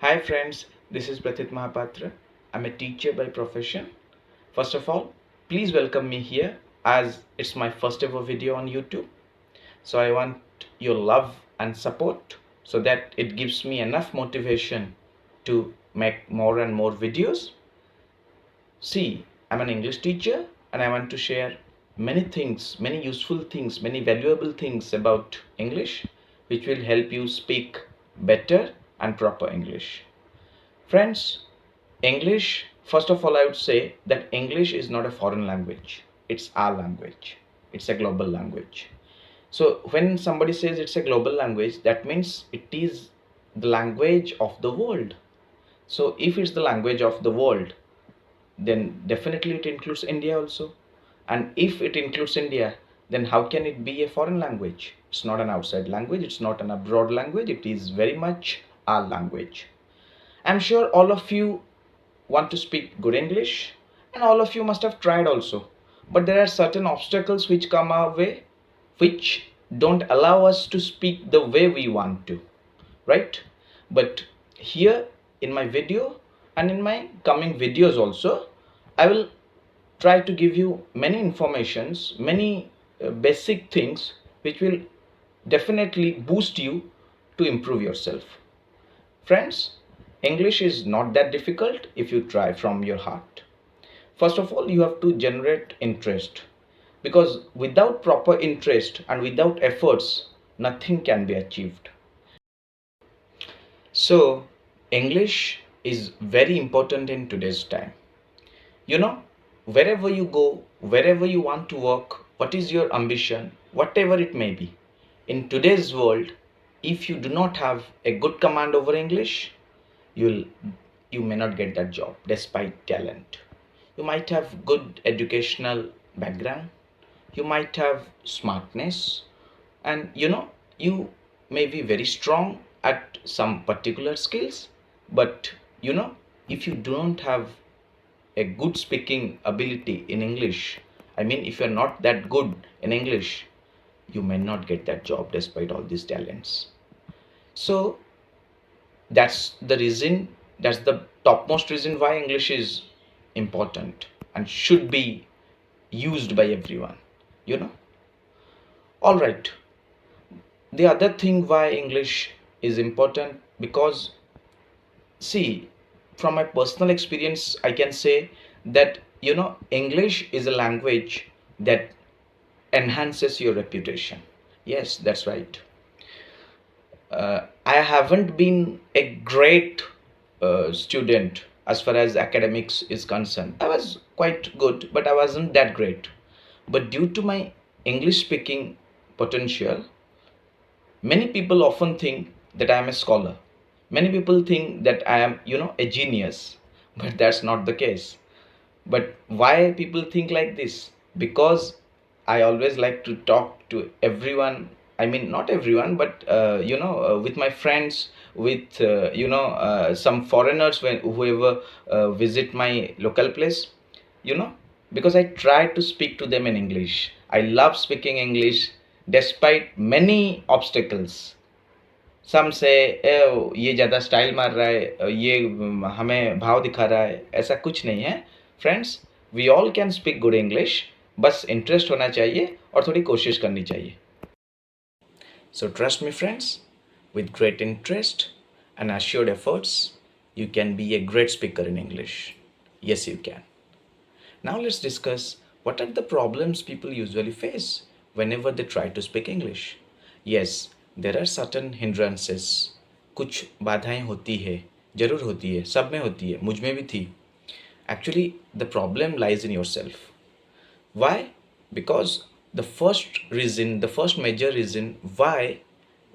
Hi friends, this is Prathit Mahapatra. I'm a teacher by profession. First of all, please welcome me here as it's my first ever video on YouTube. So I want your love and support so that it gives me enough motivation to make more and more videos. See, I'm an English teacher and I want to share many things, many useful things, many valuable things about English which will help you speak better and proper English. Friends, English, first of all, I would say that English is not a foreign language. It's our language. It's a global language. So when somebody says it's a global language, that means it is the language of the world. So if it's the language of the world, then definitely it includes India also. And if it includes India, then how can it be a foreign language? It's not an outside language, it's not an abroad language, it is very much our language. I'm sure all of you want to speak good English, and all of you must have tried also. But there are certain obstacles which come our way, which don't allow us to speak the way we want to, right? But here in my video and in my coming videos also, I will try to give you many informations, many basic things which will definitely boost you to improve yourself. Friends, English is not that difficult if you try from your heart. First of all, you have to generate interest because without proper interest and without efforts, nothing can be achieved. So, English is very important in today's time. You know, wherever you go, wherever you want to work, what is your ambition, whatever it may be, in today's world, if you do not have a good command over English, you'll you may not get that job despite talent. You might have good educational background, you might have smartness, and you may be very strong at some particular skills, but if you don't have a good speaking ability in English, I mean if you're not that good in English, you may not get that job despite all these talents. So that's the reason, that's the topmost reason why English is important and should be used by everyone, you know. All right, the other thing why English is important, because see, from my personal experience I can say that English is a language that enhances your reputation. Yes, that's right. I haven't been a great student as far as academics is concerned. I was quite good, but I wasn't that great. But due to my English speaking potential, many people often think that I am a scholar. Many people think that I am, a genius, but that's not the case. But why people think like this? Because I always like to talk to everyone. I mean, not everyone, but with my friends, with some foreigners when whoever visit my local place, you know, because I try to speak to them in English. I love speaking English despite many obstacles. सम से ये ज़्यादा style मार रहा है, ये हमें भाव दिखा रहा है, ऐसा कुछ नहीं है friends. We all can speak good English, बस इंटरेस्ट होना चाहिए और थोड़ी कोशिश करनी चाहिए. So trust me friends, with great interest and assured efforts, you can be a great speaker in English. Yes, you can. Now let's discuss what are the problems people usually face whenever they try to speak English. Yes, there are certain hindrances. कुछ बाधाएं होती है, ज़रूर होती है, सब में होती है, मुझ में भी थी. Actually, the problem lies in yourself. Why? Because the first major reason why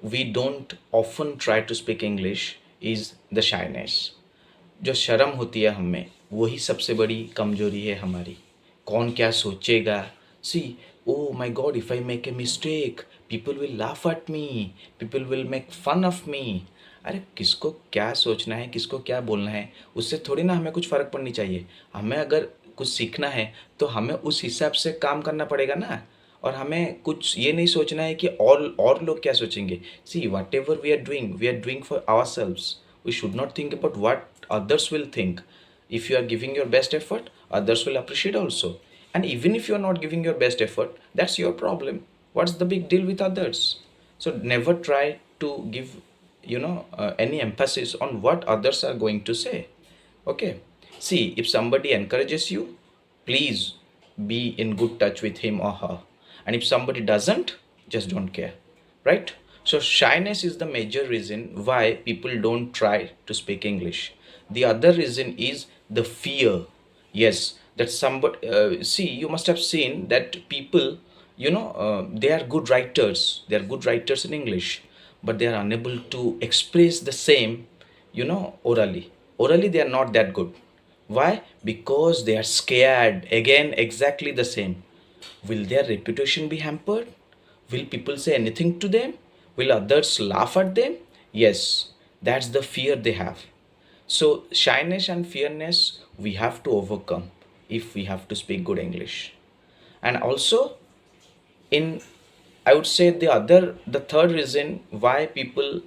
we don't often try to speak English is the shyness. जो शर्म होती है हमें, वही सबसे बड़ी कमजोरी है हमारी. कौन क्या सोचेगा? See, oh my God, if I make a mistake, people will laugh at me, people will make fun of me. अरे किसको क्या सोचना है, किसको क्या बोलना है, उससे थोड़ी ना हमें कुछ फ़र्क पड़नी चाहिए. हमें अगर कुछ सीखना है तो हमें उस हिसाब से काम करना पड़ेगा ना. और हमें कुछ ये नहीं सोचना है कि और लोग क्या सोचेंगे. See, whatever we are doing for ourselves. We should not think about what others will think. If you are giving your best effort, others will appreciate also. And even if you are not giving your best effort, that's your problem. What's the big deal with others? So never try to give, any emphasis on what others are going to say. Okay. See, if somebody encourages you, please be in good touch with him or her. And if somebody doesn't, just don't care. Right? So, shyness is the major reason why people don't try to speak English. The other reason is the fear. Yes, that somebody, see, you must have seen that people, they are good writers. They are good writers in English, but they are unable to express the same, orally. Orally, they are not that good. Why? Because they are scared. Again, exactly the same. Will their reputation be hampered? Will people say anything to them? Will others laugh at them? Yes, that's the fear they have. So, shyness and fearness we have to overcome if we have to speak good English. And also, in I would say the third reason why people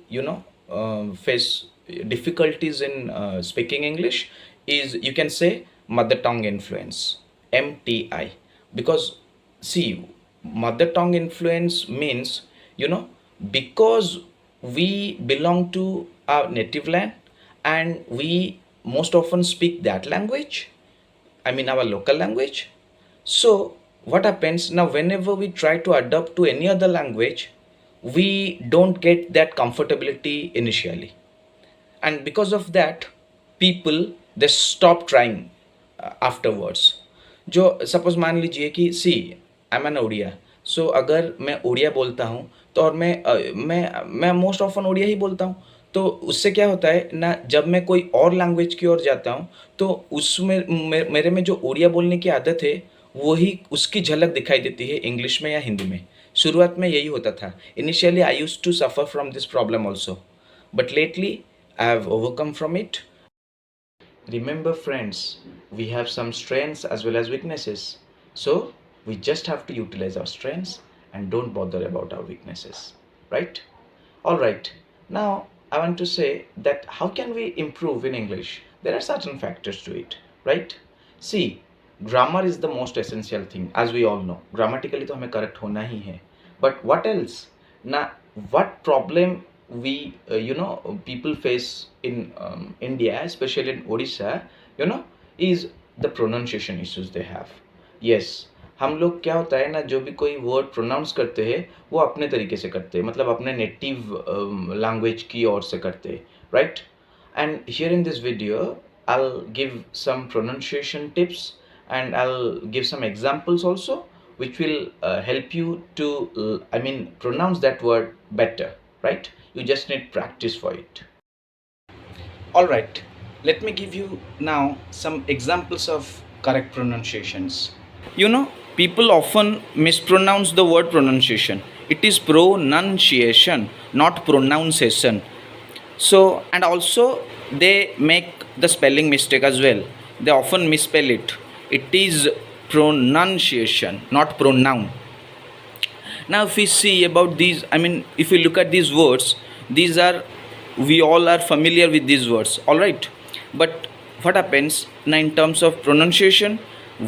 face difficulties in speaking English is, you can say, mother tongue influence, MTI. Because see, mother tongue influence means, because we belong to our native land and we most often speak that language, I mean our local language. So what happens now, whenever we try to adapt to any other language, we don't get that comfortability initially. And because of that, people, they stop trying afterwards. जो suppose मान लीजिए कि सी I am N Odia, सो अगर मैं ओडिया बोलता हूँ तो, और मैं मोस्ट ऑफन ओडिया ही बोलता हूँ, तो उससे क्या होता है ना, जब मैं कोई और लैंग्वेज की ओर जाता हूँ तो उसमें मेरे में जो ओडिया बोलने की आदत है वही उसकी झलक दिखाई देती है इंग्लिश में या हिंदी में. शुरुआत में यही होता था. Initially I used to suffer from this problem also, but lately I have overcome from it. Remember friends, we have some strengths as well as weaknesses. So we just have to utilize our strengths and don't bother about our weaknesses. Right? Alright. Now I want to say that how can we improve in English? There are certain factors to it. Right? See, grammar is the most essential thing, as we all know. Grammatically तो हमें correct होना ही है. But what else? Now, what problem we people face in India, especially in Odisha, is the pronunciation issues they have. Yes, हम लोग क्या होता है ना, जो भी कोई वर्ड प्रोनाउंस करते हैं वो अपने तरीके से करते हैं, मतलब अपने नेटिव लैंग्वेज की ओर से करते हैं. Right? And here in this video I'll give some pronunciation tips and I'll give some examples also, which will help you to pronounce that word better. Right? You just need practice for it. Alright, let me give you now some examples of correct pronunciations. People often mispronounce the word pronunciation. It is pronunciation, not pronunciation. So, and also they make the spelling mistake as well. They often misspell it. It is pronunciation, not pronoun. Now if we see about these, if we look at these words, we all are familiar with these words, alright? But what happens now in terms of pronunciation,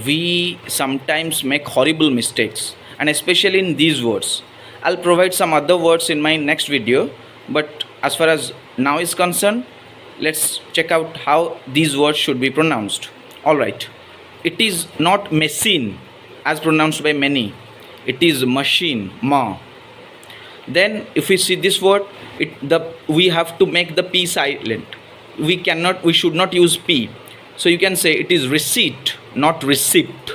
we sometimes make horrible mistakes, and especially in these words. I'll provide some other words in my next video, but as far as now is concerned, let's check out how these words should be pronounced. Alright, it is not machine as pronounced by many. It is machine, ma. Then if we see this word, we have to make the P silent. We should not use P. So you can say it is receipt, not receipt.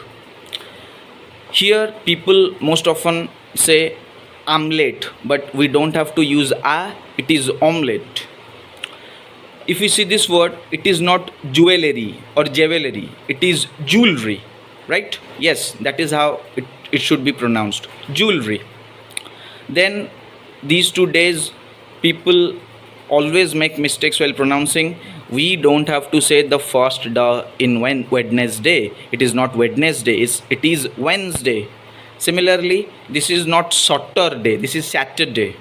Here people most often say omelette, but we don't have to use a, it is omelette. If we see this word, it is not jewelry or jewelry, it is jewelry. Right? Yes, that is how it should be pronounced, jewelry. Then these 2 days people always make mistakes while pronouncing. We don't have to say the first da in Wednesday. It is not Wednesday, it is Wednesday. Similarly, this is not Saturday, this is Saturday.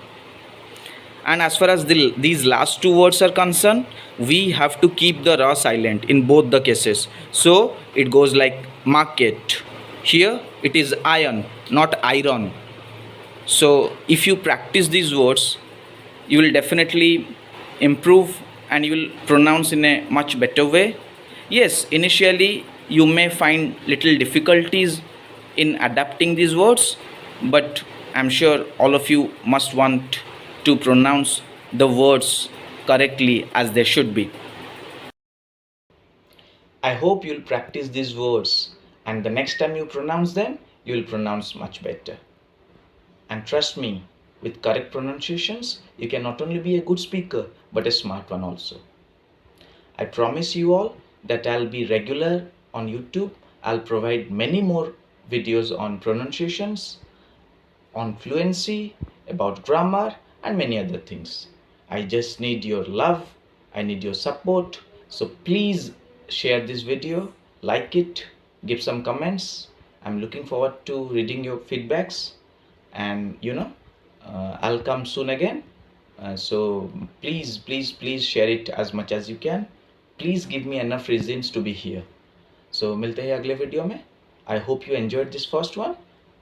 And as far as these last two words are concerned, we have to keep the ra silent in both the cases. So it goes like market. Here it is iron, not iron. So if you practice these words, you will definitely improve and you will pronounce in a much better way. Yes, initially you may find little difficulties in adapting these words, but I'm sure all of you must want to pronounce the words correctly as they should be. I hope you'll practice these words and the next time you pronounce them, you'll pronounce much better. And trust me, with correct pronunciations, you can not only be a good speaker but a smart one also. I promise you all that I'll be regular on YouTube. I'll provide many more videos on pronunciations, on fluency, about grammar, and many other things. I just need your love, I need your support. So please share this video, like it, give some comments. I'm looking forward to reading your feedbacks, and I'll come soon again. So please share it as much as you can. Please give me enough reasons to be here. So मिलते हैं अगले video में. I hope you enjoyed this first one.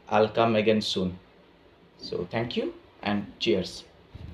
I'll come again soon. So thank you and cheers.